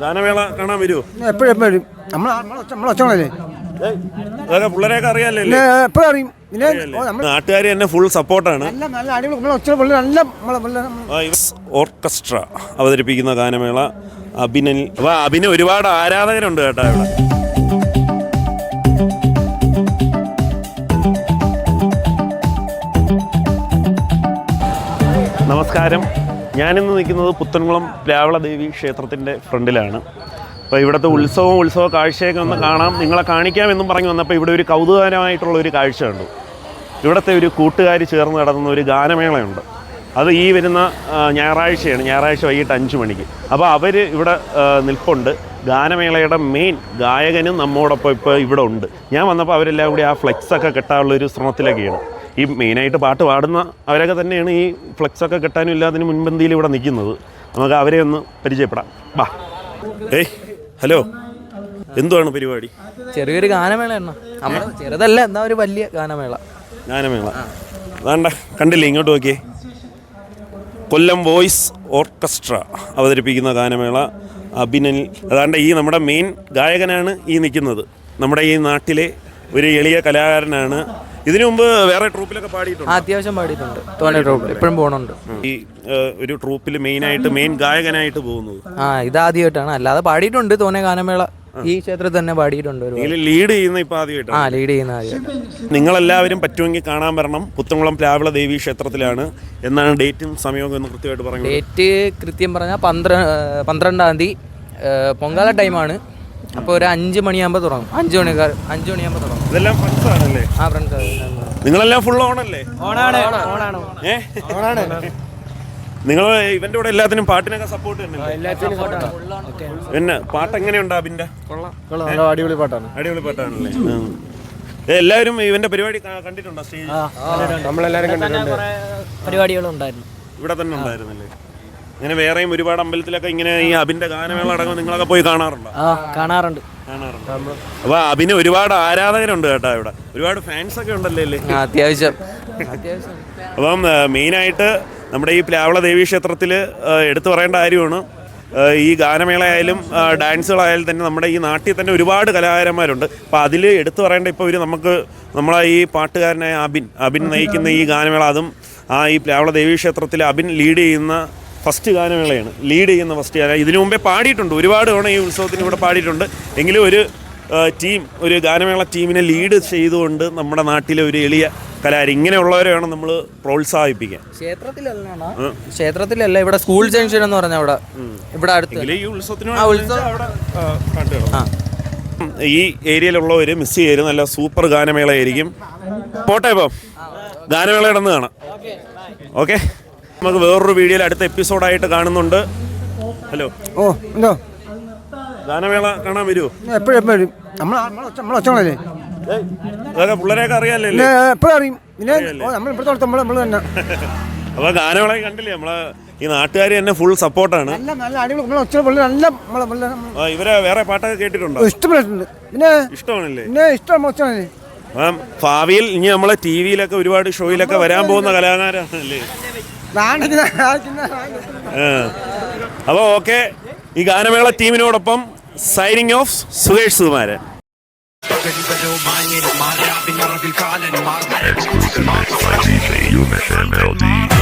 ഗാനമേള കാണാൻ വരുമോ? എപ്പോഴും വരും. നമ്മളൊച്ചങ്ങളല്ലേ അതൊക്കെ പിള്ളേരെയൊക്കെ അറിയാല്ലേ? എപ്പോഴും അറിയും. നാട്ടുകാർ തന്നെ ഫുൾ സപ്പോർട്ടാണ്. നല്ല അടിപൊളി നല്ല ഓർക്കസ്ട്ര അവതരിപ്പിക്കുന്ന ഗാനമേള അഭിനൽ. അപ്പോൾ അഭിന് ഒരുപാട് ആരാധകരുണ്ട് കേട്ടോ ഇവിടെ. നമസ്കാരം. ഞാനിന്ന് നിൽക്കുന്നത് പുത്തൻകുളം പ്ലാവള ദേവി ക്ഷേത്രത്തിൻ്റെ ഫ്രണ്ടിലാണ്. അപ്പോൾ ഇവിടുത്തെ ഉത്സവ കാഴ്ചയൊക്കെ ഒന്ന് കാണാം, നിങ്ങളെ കാണിക്കാമെന്നും പറഞ്ഞു വന്നപ്പോൾ ഇവിടെ ഒരു കൗതുകകരമായിട്ടുള്ളൊരു കാഴ്ച കണ്ടു. ഇവിടുത്തെ ഒരു കൂട്ടുകാർ ചേർന്ന് നടത്തുന്ന ഒരു ഗാനമേളയുണ്ട്. അത് ഈ വരുന്ന ഞായറാഴ്ചയാണ്, ഞായറാഴ്ച വൈകിട്ട് 5 മണിക്ക്. അപ്പോൾ അവർ ഇവിടെ നിൽപ്പുണ്ട്. ഗാനമേളയുടെ മെയിൻ ഗായകനും നമ്മോടൊപ്പം ഇപ്പോൾ ഇവിടെ ഉണ്ട്. ഞാൻ വന്നപ്പോൾ അവരെല്ലാം കൂടി ആ ഫ്ലെക്സൊക്കെ കെട്ടാനുള്ളൊരു ശ്രമത്തിലൊക്കെയാണ്. ഈ മെയിനായിട്ട് പാട്ട് പാടുന്ന അവരൊക്കെ തന്നെയാണ് ഈ ഫ്ലെക്സൊക്കെ കെട്ടാനും എല്ലാത്തിനും മുൻപന്തിയിൽ ഇവിടെ നിൽക്കുന്നത്. നമുക്ക് അവരെ ഒന്ന് പരിചയപ്പെടാം. ബാ. ഹലോ, എന്തുവാണ് പരിപാടി? ചെറിയൊരു ഗാനമേള നമ്മൾ ചെറുതല്ല, എന്നാ ഒരു വലിയ ഗാനമേള. വേണ്ട, കണ്ടില്ലേ, ഇങ്ങോട്ട് നോക്കിയേ. കൊല്ലം വോയിസ് ഓർക്കസ്ട്ര അവതരിപ്പിക്കുന്ന ഗാനമേള അഭിനൽ. അതാണ്ട് ഈ നമ്മുടെ മെയിൻ ഗായകനാണ് ഈ നിൽക്കുന്നത്. നമ്മുടെ ഈ നാട്ടിലെ ഒരു എളിയ കലാകാരനാണ്. ഇതിനു മുമ്പ് വേറെ ട്രൂപ്പിലൊക്കെ പാടിയിട്ടുണ്ട്? അത്യാവശ്യം പാടിയിട്ടുണ്ട്. തോനെ ട്രൂപ്പിൽ ഇപ്പോഴും പോകണുണ്ട്. ഈ ഒരു ട്രൂപ്പിൽ മെയിൻ ഗായകനായിട്ട് പോകുന്നത് ഇതാദ്യമായിട്ടാണ്. അല്ലാതെ പാടിയിട്ടുണ്ട് തോനെ ഗാനമേള ഈ ക്ഷേത്രത്തിൽ തന്നെ പാടിയിട്ടുണ്ട്. ലീഡ് ചെയ്യുന്ന ഇപ്പൊ ആദ്യമായിട്ടാണ്? ലീഡ് ചെയ്യുന്ന ആദ്യമായിട്ട്. നിങ്ങളെല്ലാവരും പറ്റുമെങ്കിൽ കാണാൻ വരണം. പുത്തൻകുളം പ്ലാവള ദേവി ക്ഷേത്രത്തിലാണ്. എന്നാണ് ഡേറ്റും സമയവും ഒന്ന് കൃത്യമായിട്ട് പറഞ്ഞു? ഡേറ്റ് കൃത്യം പറഞ്ഞാൽ 12-ാം തീയതി പൊങ്കാല ടൈമാണ്. അപ്പോൾ ഒരു 5 മണിയാകുമ്പോൾ തുടങ്ങും. 5 മണിയാകുമ്പോൾ തുടങ്ങും. ഇതെല്ലാം ഫ്രണ്ട്സ് ആണല്ലേ? ഫ്രണ്ട്സ്. നിങ്ങളെല്ലാം ഫുൾ ഓണല്ലേ? ഓണാണ്. നിങ്ങൾ ഇവന്റെ കൂടെ എല്ലാത്തിനും പാട്ടിനൊക്കെ സപ്പോർട്ട് തന്നെ? പിന്നെ പാട്ട് എങ്ങനെയുണ്ട് അഭിന്റെ? അടിപൊളി പാട്ടാണ്. അടിപൊളി പാട്ടാണല്ലേ? എല്ലാവരും ഇവന്റെ പരിപാടി കണ്ടിട്ടുണ്ടോ? സ്റ്റേജ് നമ്മളെല്ലാവരും കണ്ടിട്ടുണ്ട്. പരിപാടികളും ഉണ്ടായിരുന്നു. ഇവിടെ തന്നെ ഉണ്ടായിരുന്നല്ലേ? ഇങ്ങനെ വേറെയും ഒരുപാട് അമ്പലത്തിലൊക്കെ ഇങ്ങനെ ഈ അഭിന്റെ ഗാനമേള അടക്കം നിങ്ങളൊക്കെ പോയി കാണാറുണ്ടോ? കാണാറുണ്ട്. അപ്പൊ അഭിന് ഒരുപാട് ആരാധകരുണ്ട് കേട്ടോ ഇവിടെ. ഒരുപാട് ഫാൻസ് ഒക്കെ ഉണ്ടല്ലേ? അത്യാവശ്യം. അപ്പം മെയിനായിട്ട് നമ്മുടെ ഈ പ്ലാവള ദേവി ക്ഷേത്രത്തിൽ എടുത്തു പറയേണ്ട കാര്യമാണ്, ഈ ഗാനമേളയായാലും ഡാൻസുകളായാലും തന്നെ നമ്മുടെ ഈ നാട്ടിൽ തന്നെ ഒരുപാട് കലാകാരന്മാരുണ്ട്. അപ്പോൾ അതിൽ എടുത്തു പറയേണ്ട ഇപ്പോൾ നമ്മളെ ഈ പാട്ടുകാരനായ അഭിൻ നയിക്കുന്ന ഈ ഗാനമേള, അതും ഈ പ്ലാവള ദേവി ക്ഷേത്രത്തിൽ അഭിൻ ലീഡ് ചെയ്യുന്ന ഫസ്റ്റ് ഗാനമേളയാണ്. ഫസ്റ്റ് ഗാനം ഇതിനു മുമ്പേ പാടിയിട്ടുണ്ട്, ഒരുപാട് തവണ ഈ ഉത്സവത്തിന് ഇവിടെ പാടിയിട്ടുണ്ട്. എങ്കിലും ഒരു ഗാനമേള ടീമിനെ ലീഡ് ചെയ്തുകൊണ്ട് നമ്മുടെ നാട്ടിലെ ഒരു എളിയ കലാകാരൻ, ഇങ്ങനെയുള്ളവരെ വേണം നമ്മൾ പ്രോത്സാഹിപ്പിക്കാൻ. ക്ഷേത്രത്തിലല്ല, ഇവിടെ സ്കൂൾ ജംഗ്ഷൻ എന്ന് പറഞ്ഞ ഇവിടെ അടുത്ത് ഈ ഈ ഏരിയയിലുള്ളവർ മിസ് ചെയ്യരുത്. നല്ല സൂപ്പർ ഗാനമേളയായിരിക്കും. പോട്ടെ, ഇപ്പം ഗാനമേള ഇടന്ന് കാണാം. ഓക്കെ, നമുക്ക് വേറൊരു വീഡിയോയിൽ അടുത്ത എപ്പിസോഡായിട്ട് കാണുന്നുണ്ട്. ഹലോ, എന്തോ ഗാനമേള കാണാൻ വരുമോ? എപ്പോഴും വരും. നമ്മളൊച്ചങ്ങളല്ലേ അതൊക്കെ പിള്ളേരെയൊക്കെ അറിയാല്ലേ? എപ്പോഴും അറിയും. നമ്മൾ തന്നെ. അപ്പോൾ ഗാനമേള കണ്ടില്ലേ, നമ്മളെ ഈ നാട്ടുകാർ തന്നെ ഫുൾ സപ്പോർട്ടാണ്. നല്ല അടിപൊളി നല്ല ഇവരെ വേറെ പാട്ടൊക്കെ കേട്ടിട്ടുണ്ടോ? ഇഷ്ടപ്പെട്ടിട്ടുണ്ട്. ഇഷ്ടമാണല്ലേ? ഇഷ്ടം. ഭാവിയിൽ ഇനി നമ്മളെ TV-യിലൊക്കെ ഒരുപാട് ഷോയിലൊക്കെ വരാൻ പോകുന്ന കലാകാരനല്ലേ? അപ്പോൾ ഓക്കെ, ഈ ഗാനമേള ടീമിനോടൊപ്പം signing off Sukesh Sukumaran. Exclusive DJ UMSMLD.